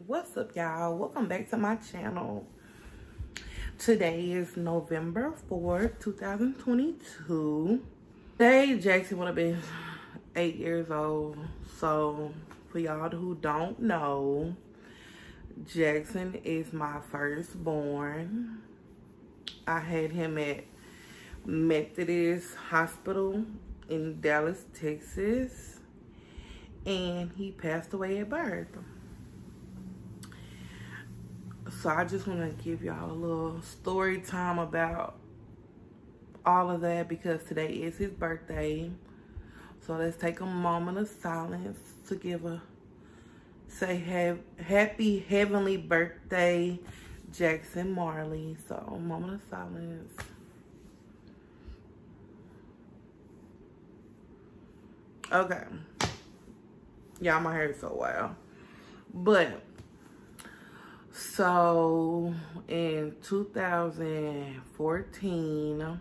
What's up, y'all? Welcome back to my channel. Today is November 4th, 2022. Today, Jaxxson would have been 8 years old. So, for y'all who don't know, Jaxxson is my firstborn. I had him at Methodist Hospital in Dallas, Texas. And he passed away at birth. So I just want to give y'all a little story time about all of that because today is his birthday. So let's take a moment of silence to say happy heavenly birthday, Jaxxson Marley. So a moment of silence. Okay. Y'all, my hair is so wild. But so in 2014,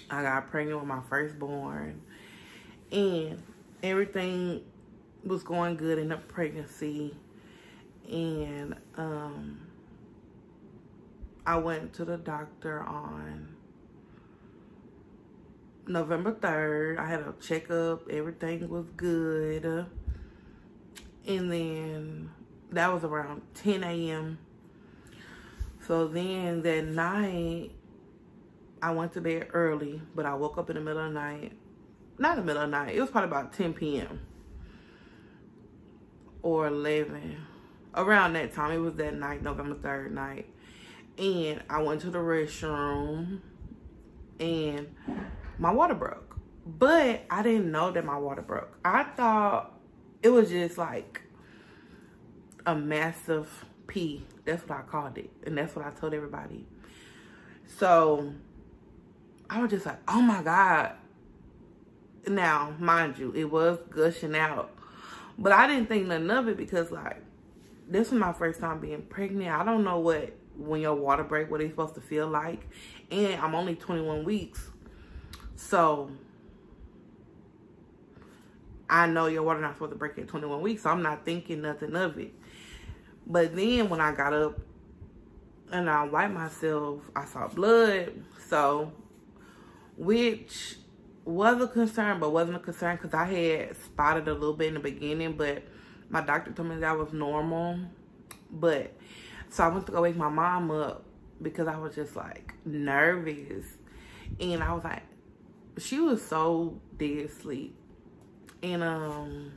I got pregnant with my firstborn, and everything was going good in the pregnancy. And I went to the doctor on November 3rd. I had a checkup, everything was good. And then that was around 10 a.m. So then that night, I went to bed early, but I woke up in the middle of the night. Not in the middle of the night. It was probably about 10 p.m. or 11. Around that time. It was that night, November 3rd night. And I went to the restroom and my water broke. But I didn't know that my water broke. I thought it was just like a massive pee. That's what I called it. And that's what I told everybody. So I was just like, oh my God. Now, mind you, it was gushing out. But I didn't think nothing of it because, like, this was my first time being pregnant. I don't know when your water break, what it's supposed to feel like. And I'm only 21 weeks. So I know your water not supposed to break at 21 weeks. So I'm not thinking nothing of it. But then when I got up and I wiped myself, I saw blood. So, which was a concern, but wasn't a concern because I had spotted a little bit in the beginning, but my doctor told me that was normal. But, so I went to go wake my mom up because I was just like nervous. And I was like, she was so dead asleep. And,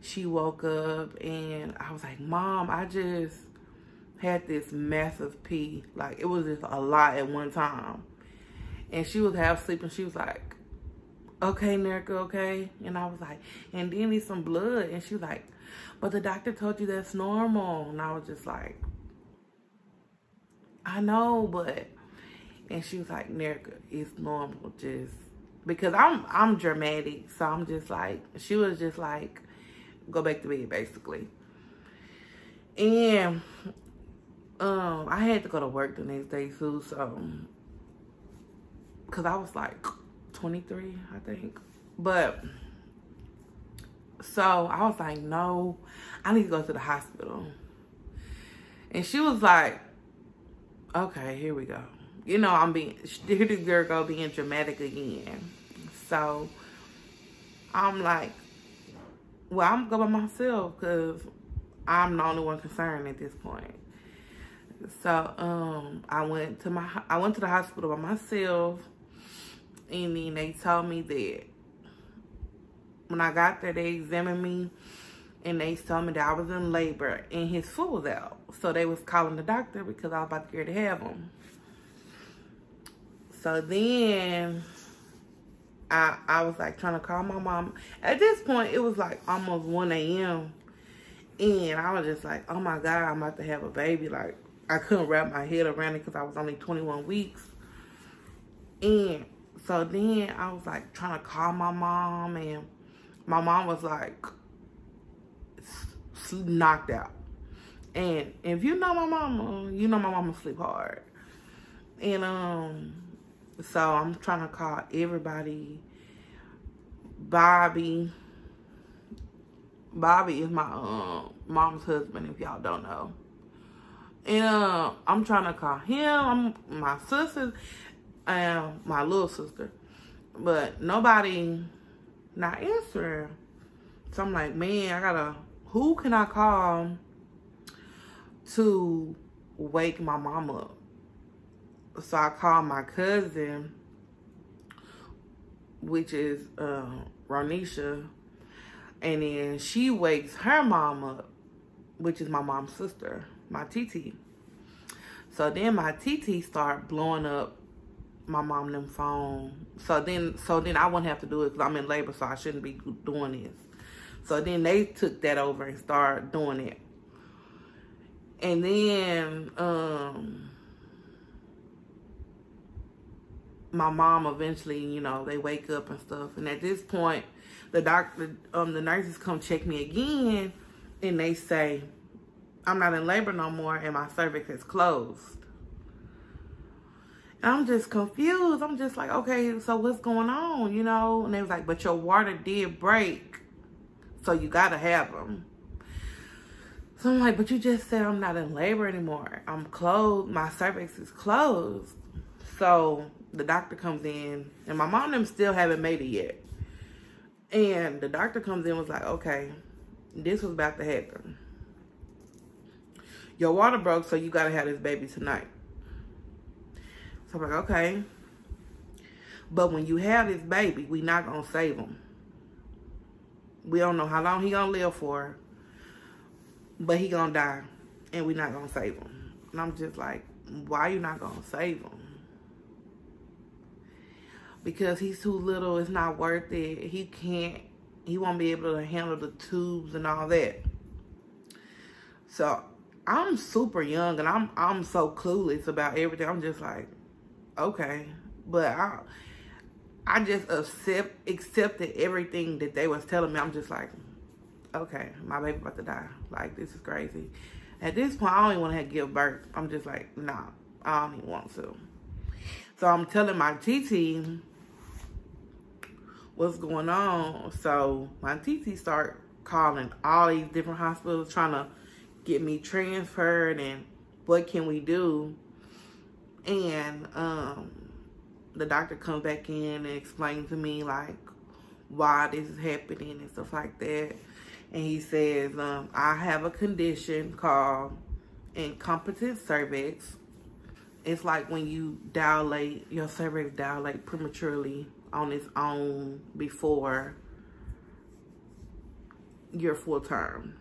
she woke up and I was like, Mom, I just had this massive pee. Like, it was just a lot at one time. And she was half asleep and she was like, okay, Nerica, okay? And I was like, and then need some blood. And she was like, but the doctor told you that's normal. And I was just like, I know, but, and she was like, Nerica, it's normal, just, because I'm dramatic. So I'm just like, she was just like, go back to bed, basically. And I had to go to work the next day too, so because I was like 23, I think. But so I was like, no, I need to go to the hospital. And she was like, okay, here we go. You know, here this girl go being dramatic again. So I'm like, well, I'm going by myself because I'm the only one concerned at this point. So I went to the hospital by myself, and then they told me that when I got there, they examined me, and they told me that I was in labor and his foot was out. So they was calling the doctor because I was about to get ready to have him. So then I was like trying to call my mom. At this point, it was like almost 1 a.m. And I was just like, oh my God, I'm about to have a baby. Like, I couldn't wrap my head around it because I was only 21 weeks. And so then I was like trying to call my mom, and my mom was like knocked out. And if you know my mama, you know my mama sleep hard. And so I'm trying to call everybody. Bobby, Bobby is my mom's husband, if y'all don't know. And I'm trying to call him, my sister, and my little sister. But nobody not answering. So I'm like, man, who can I call to wake my mom up? So I called my cousin, which is Ronisha, and then she wakes her mom up, which is my mom's sister, my TT. So then my TT start blowing up my mom them phone. So then I wouldn't have to do it because I'm in labor, so I shouldn't be doing this. So then they took that over and started doing it. And then my mom eventually, you know, they wake up and stuff. And at this point, the nurses come check me again, and they say, I'm not in labor no more, and my cervix is closed. And I'm just confused. I'm just like, okay, so what's going on, you know? And they was like, but your water did break, so you gotta have them. So I'm like, but you just said I'm not in labor anymore. I'm closed. My cervix is closed. So the doctor comes in, and my mom and them still haven't made it yet. And the doctor comes in and was like, okay, this was about to happen. Your water broke, so you gotta have this baby tonight. So I'm like, okay. But when you have this baby, we not gonna save him. We don't know how long he gonna live for, but he gonna die, and we not gonna save him. And I'm just like, why you not gonna save him? Because he's too little, it's not worth it. He won't be able to handle the tubes and all that. So I'm super young, and I'm so clueless about everything. I'm just like, okay. But I just accepted everything that they was telling me. I'm just like, okay, my baby about to die. Like, this is crazy. At this point, I don't even want to give birth. I'm just like, nah, I don't even want to. So I'm telling my TT what's going on. So my TT start calling all these different hospitals trying to get me transferred and what can we do. And the doctor comes back in and explains to me like why this is happening and stuff like that. And he says, I have a condition called incompetent cervix. It's like when you dilate, your cervix dilate prematurely on its own before your full term.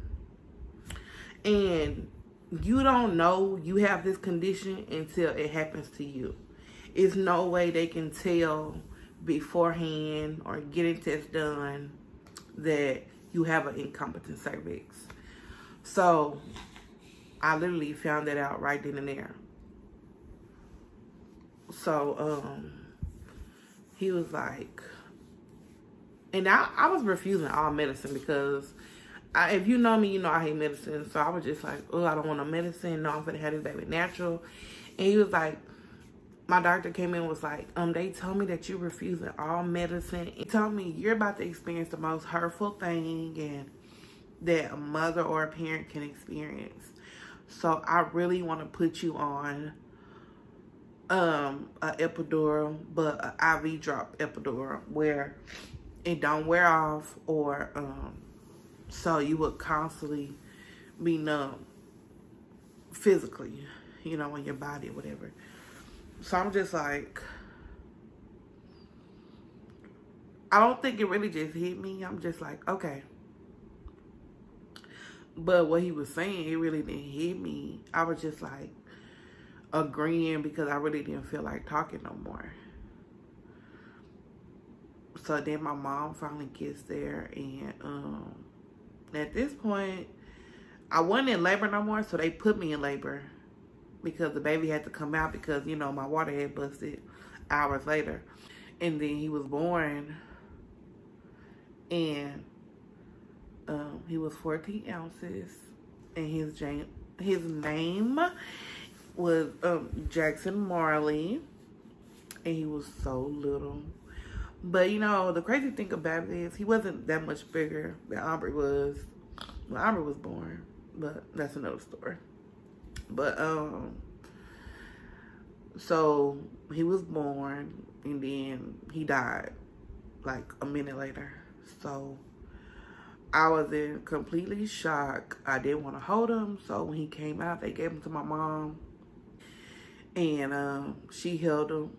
And you don't know you have this condition until it happens to you. It's no way they can tell beforehand or getting tests done that you have an incompetent cervix. So I literally found that out right then and there. So he was like, and I was refusing all medicine because if you know me, you know I hate medicine. So I was just like, oh, I don't want no medicine. No, I'm gonna have this baby natural. And he was like, my doctor came in and was like, they told me that you're refusing all medicine. He told me you're about to experience the most hurtful thing and that a mother or a parent can experience. So I really want to put you on an epidural, but an IV drop epidural where it don't wear off, or so you would constantly be numb physically, you know, in your body or whatever. So I'm just like, I don't think it really just hit me. I'm just like, okay. But what he was saying, it really didn't hit me. I was just like agreeing because I really didn't feel like talking no more. So then my mom finally gets there, and at this point, I wasn't in labor no more, so they put me in labor because the baby had to come out because, you know, my water had busted hours later. And then he was born, and he was 14 ounces, and his name was Jaxxson Marley, and he was so little. But, you know, the crazy thing about it is he wasn't that much bigger than Aubrey was. Well, Aubrey was born, but that's another story. But so he was born and then he died like a minute later. So I was in completely shock. I didn't want to hold him, so when he came out, they gave him to my mom, and she held him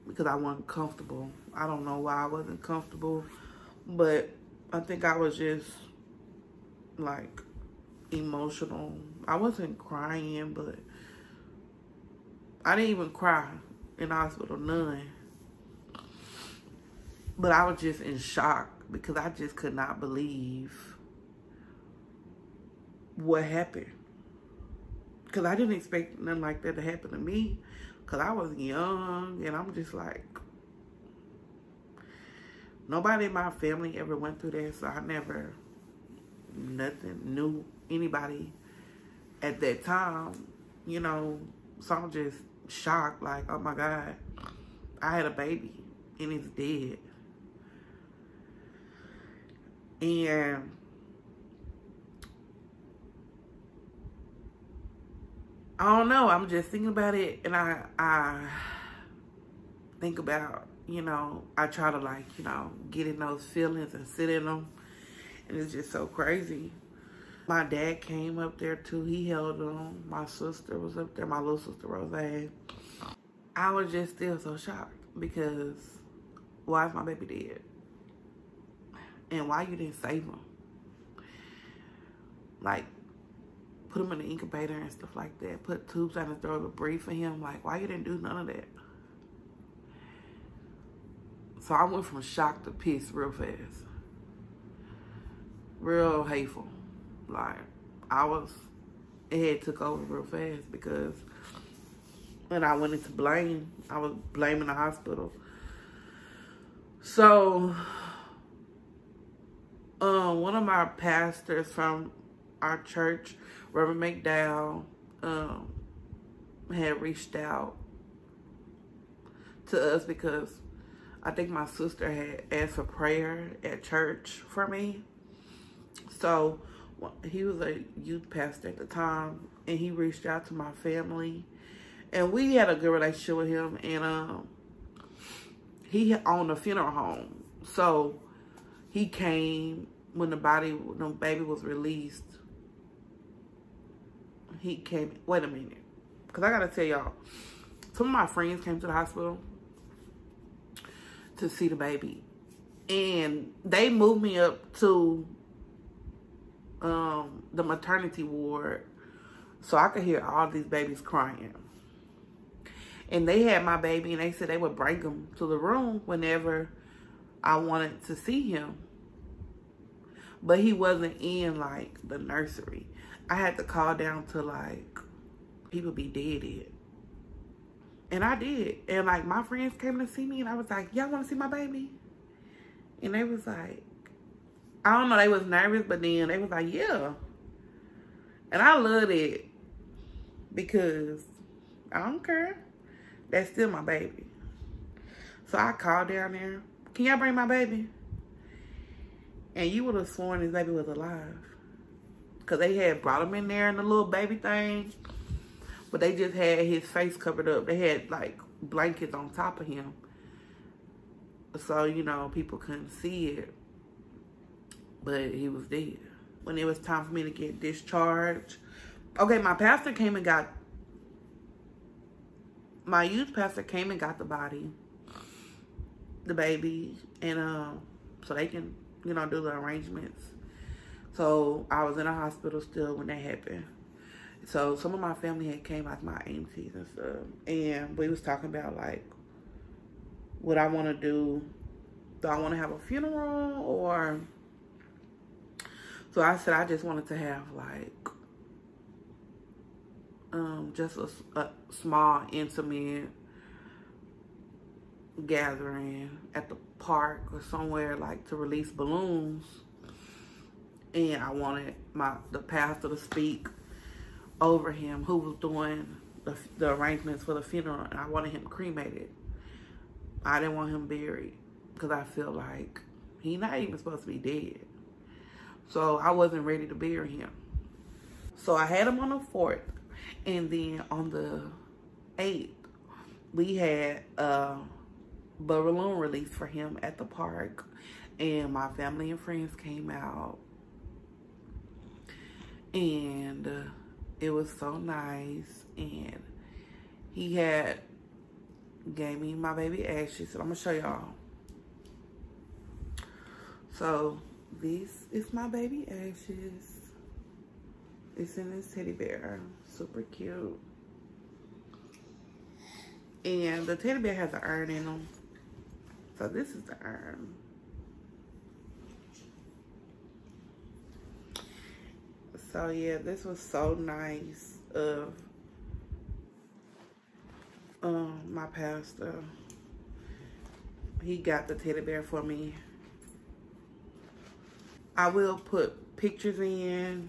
because I wasn't comfortable. I don't know why I wasn't comfortable, but I think I was just like emotional. I wasn't crying, but I didn't even cry in the hospital, none. But I was just in shock because I just could not believe what happened. Because I didn't expect nothing like that to happen to me. Because I was young and I'm just like, nobody in my family ever went through that. So I never, knew anybody at that time, you know. So I'm just shocked, like, oh my God, I had a baby and it's dead. And I don't know, I'm just thinking about it, and I think about, I try to, like, get in those feelings and sit in them, and it's just so crazy. My dad came up there too, he held them. My sister was up there, my little sister Rose. I was just still so shocked because why is my baby dead? And why you didn't save him? Like, put him in the incubator and stuff like that. Put tubes down his throat to breathe for him. Like, why you didn't do none of that? So I went from shock to pissed real fast. Real hateful. Like, it had took over real fast because when I went into blame, I was blaming the hospital. So, one of my pastors from our church, Reverend McDowell, had reached out to us because I think my sister had asked for prayer at church for me. So he was a youth pastor at the time, and he reached out to my family, and we had a good relationship with him. And he owned a funeral home, so he came when the baby was released. He came. Wait a minute, because I gotta tell y'all, some of my friends came to the hospital to see the baby, and they moved me up to the maternity ward so I could hear all these babies crying. And they had my baby, and they said they would bring him to the room whenever I wanted to see him. But he wasn't in, like, the nursery. I had to call down to, like, people be dead. And I did. And, like, my friends came to see me, and I was like, y'all want to see my baby? And they was like, I don't know, they was nervous, but then they was like, yeah. And I loved it because I don't care. That's still my baby. So I called down there, can y'all bring my baby? And you would have sworn his baby was alive. Because they had brought him in there in the little baby thing, but they just had his face covered up. They had, like, blankets on top of him. So, people couldn't see it. But he was dead. When it was time for me to get discharged. Okay, my youth pastor came and got the body, the baby, and so they can, do the arrangements. So I was in a hospital still when that happened. So some of my family had came, like my aunties and stuff, and we was talking about, like, what I want to do. Do I want to have a funeral, or... So I said I just wanted to have, like, just a small, intimate gathering at the park or somewhere, like, to release balloons. And I wanted the pastor to speak over him, who was doing the arrangements for the funeral, and I wanted him cremated. I didn't want him buried because I feel like he's not even supposed to be dead. So I wasn't ready to bury him. So I had him on the 4th. And then on the 8th, we had a balloon release for him at the park. And my family and friends came out. And it was so nice. And he had gave me my baby ashes. So I'm going to show y'all. So this is my baby ashes. It's in this teddy bear. Super cute. And the teddy bear has an urn in them. So this is the urn. So yeah, this was so nice of my pastor. He got the teddy bear for me. I will put pictures in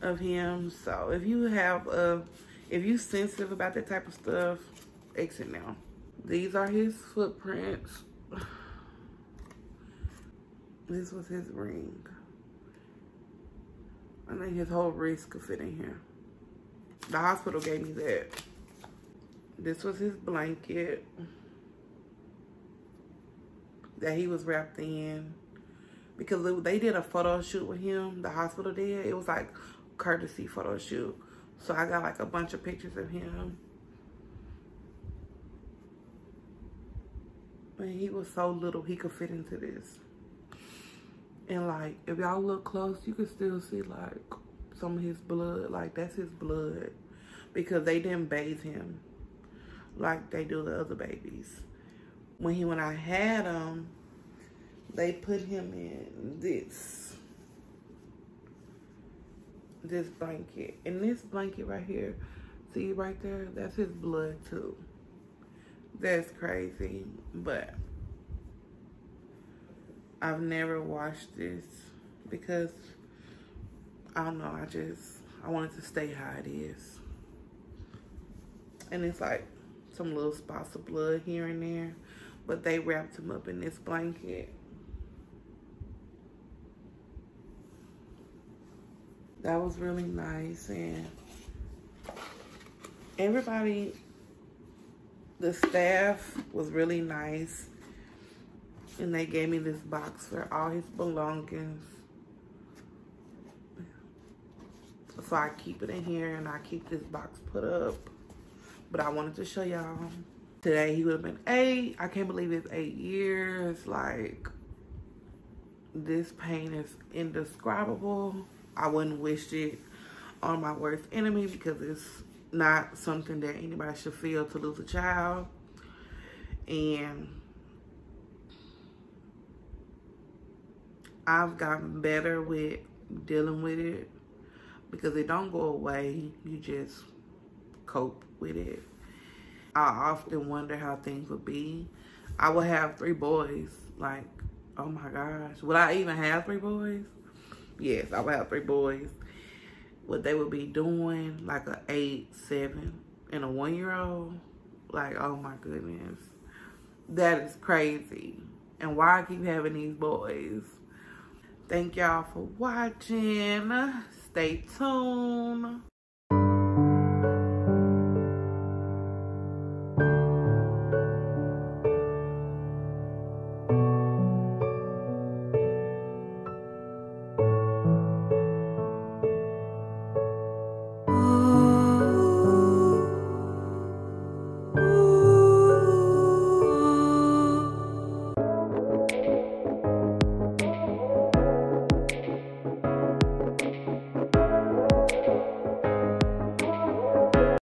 of him. So if you have if you sensitive about that type of stuff, exit now. These are his footprints. This was his ring. I think his whole wrist could fit in here. The hospital gave me that. This was his blanket that he was wrapped in. Because they did a photo shoot with him, the hospital did. It was like courtesy photo shoot. So I got like a bunch of pictures of him. And he was so little, he could fit into this. And like, if y'all look close, you can still see like some of his blood. Like that's his blood. Because they didn't bathe him like they do the other babies. When I had him, they put him in this blanket. And this blanket right here, see right there? That's his blood too. That's crazy. But I've never washed this because, I don't know, I wanted to stay how it is. And it's like some little spots of blood here and there. But they wrapped him up in this blanket. That was really nice. And everybody, the staff was really nice. And they gave me this box for all his belongings. So I keep it in here and I keep this box put up. But I wanted to show y'all. Today he would have been 8. I can't believe it's 8 years. Like, this pain is indescribable. I wouldn't wish it on my worst enemy because it's not something that anybody should feel to lose a child. And I've gotten better with dealing with it because it don't go away. You just cope with it. I often wonder how things would be. I would have 3 boys. Like, oh my gosh. Would I even have 3 boys? Yes, I would have 3 boys. What they would be doing, like a 8, 7, and a 1-year-old. Like, oh my goodness. That is crazy. And why I keep having these boys. Thank y'all for watching. Stay tuned.